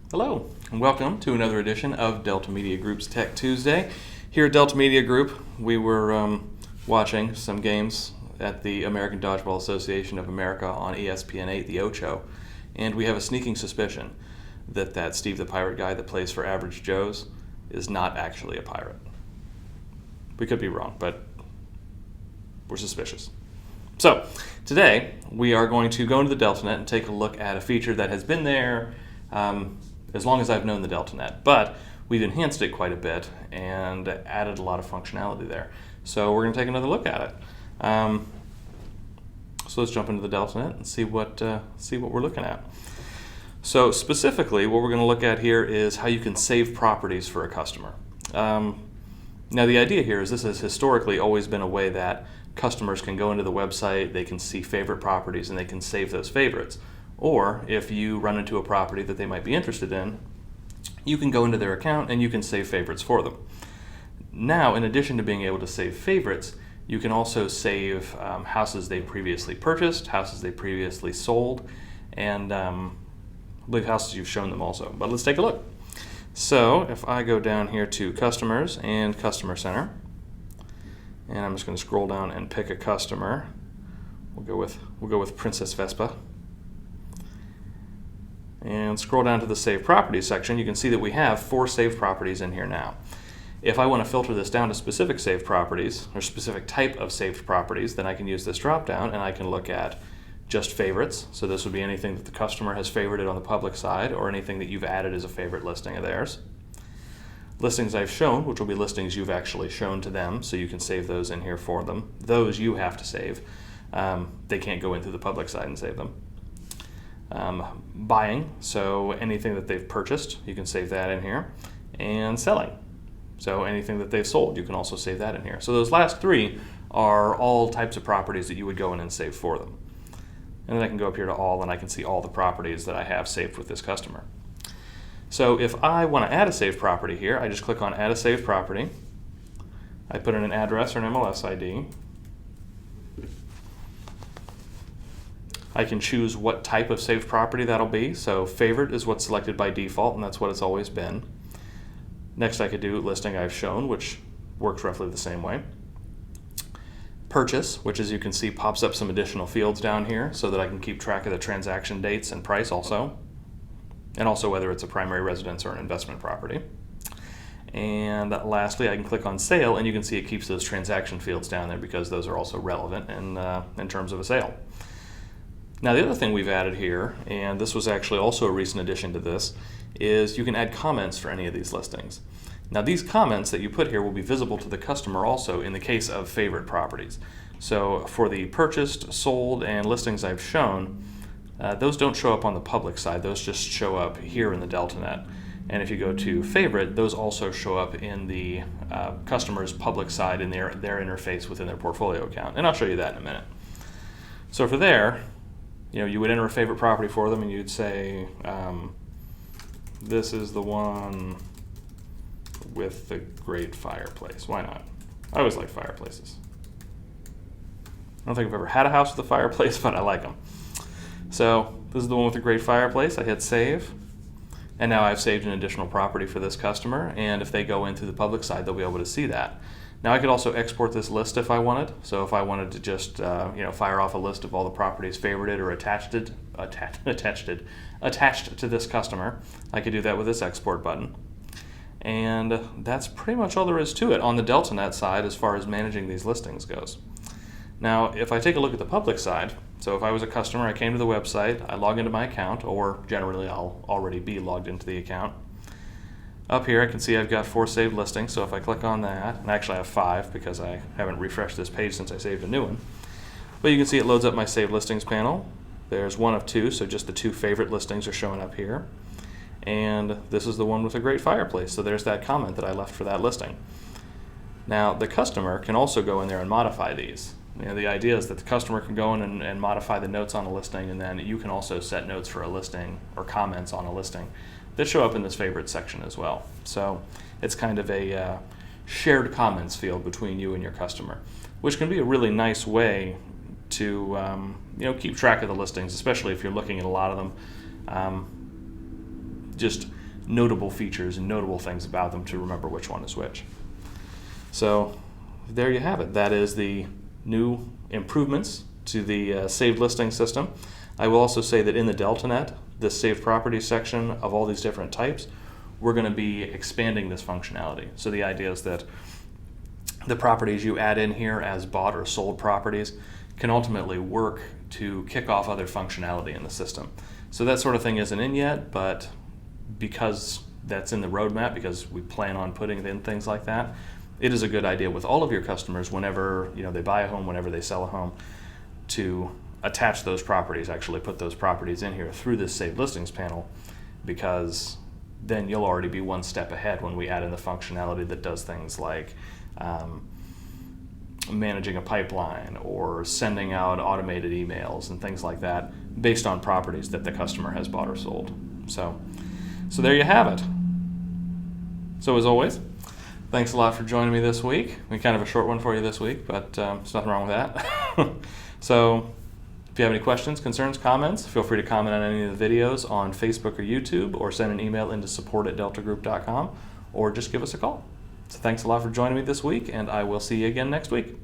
Hello, and welcome to another edition of Delta Media Group's Tech Tuesday. Here at Delta Media Group, we were watching some games at the American Dodgeball Association of America on ESPN8, the Ocho, and we have a sneaking suspicion that Steve the Pirate guy that plays for Average Joe's is not actually a pirate. We could be wrong, but we're suspicious. So, today we are going to go into the DeltaNet and take a look at a feature that has been there as long as I've known the DeltaNet, but we've enhanced it quite a bit and added a lot of functionality there. So we're going to take another look at it. So let's jump into the DeltaNet and see what we're looking at. So specifically, what we're going to look at here is how you can save properties for a customer. Now the idea here is this has historically always been a way that customers can go into the website, they can see favorite properties, and they can save those favorites. Or if you run into a property that they might be interested in, you can go into their account and you can save favorites for them. Now, in addition to being able to save favorites, you can also save houses they previously purchased, houses they previously sold, and I believe houses you've shown them also. But let's take a look. So if I go down here to Customers and Customer Center, and I'm just going to scroll down and pick a customer. We'll go with Princess Vespa. And scroll down to the Save Properties section, you can see that we have 4 saved properties in here now. If I want to filter this down to specific saved properties, or specific type of saved properties, then I can use this drop down and I can look at just favorites. So this would be anything that the customer has favorited on the public side, or anything that you've added as a favorite listing of theirs. Listings I've shown, which will be listings you've actually shown to them, so you can save those in here for them. Those you have to save. They can't go in through the public side and save them. Buying, so anything that they've purchased, you can save that in here. And selling, so anything that they've sold, you can also save that in here. So those last 3 are all types of properties that you would go in and save for them. And then I can go up here to all, and I can see all the properties that I have saved with this customer. So if I want to add a saved property here, I just click on Add a Saved Property. I put in an address or an MLS ID. I can choose what type of saved property that'll be. So favorite is what's selected by default, and that's what it's always been. Next I could do listing I've shown, which works roughly the same way. Purchase, which as you can see pops up some additional fields down here so that I can keep track of the transaction dates and price also. And also whether it's a primary residence or an investment property. And lastly, I can click on sale, and you can see it keeps those transaction fields down there because those are also relevant in terms of a sale. Now the other thing we've added here, and this was actually also a recent addition to this, is you can add comments for any of these listings. Now these comments that you put here will be visible to the customer also in the case of favorite properties. So for the purchased, sold, and listings I've shown, those don't show up on the public side, those just show up here in the DeltaNet. And if you go to favorite, those also show up in the customer's public side in their interface within their portfolio account. And I'll show you that in a minute. So for there, you would enter a favorite property for them and you'd say, this is the one with the great fireplace. Why not? I always like fireplaces. I don't think I've ever had a house with a fireplace, but I like them. So this is the one with the great fireplace. I hit save, and now I've saved an additional property for this customer, and if they go in through the public side, they'll be able to see that. Now I could also export this list if I wanted. So if I wanted to just fire off a list of all the properties favorited or attached to this customer, I could do that with this export button. And that's pretty much all there is to it on the DeltaNet side as far as managing these listings goes. Now if I take a look at the public side, so if I was a customer, I came to the website, I log into my account, or generally I'll already be logged into the account. Up here I can see I've got 4 saved listings, so if I click on that, and actually I have 5 because I haven't refreshed this page since I saved a new one. But you can see it loads up my saved listings panel. There's 1 of 2, so just the 2 favorite listings are showing up here. And this is the one with a great fireplace, so there's that comment that I left for that listing. Now the customer can also go in there and modify these. The idea is that the customer can go in and modify the notes on a listing, and then you can also set notes for a listing or comments on a listing that show up in this favorite section as well. So it's kind of a shared comments field between you and your customer, which can be a really nice way to keep track of the listings, especially if you're looking at a lot of them. Just notable features and notable things about them to remember which one is which. So there you have it. That is the new improvements to the saved listing system. I will also say that in the DeltaNet, the saved properties section of all these different types, we're going to be expanding this functionality. So the idea is that the properties you add in here as bought or sold properties can ultimately work to kick off other functionality in the system. So that sort of thing isn't in yet, but because that's in the roadmap, because we plan on putting in things like that, it is a good idea with all of your customers whenever they buy a home, whenever they sell a home, to attach those properties, actually put those properties in here through this Saved Listings panel, because then you'll already be one step ahead when we add in the functionality that does things like managing a pipeline or sending out automated emails and things like that based on properties that the customer has bought or sold. So there you have it. So as always, thanks a lot for joining me this week. We kind of a short one for you this week, but there's nothing wrong with that. So if you have any questions, concerns, comments, feel free to comment on any of the videos on Facebook or YouTube, or send an email into support@deltagroup.com, or just give us a call. So thanks a lot for joining me this week, and I will see you again next week.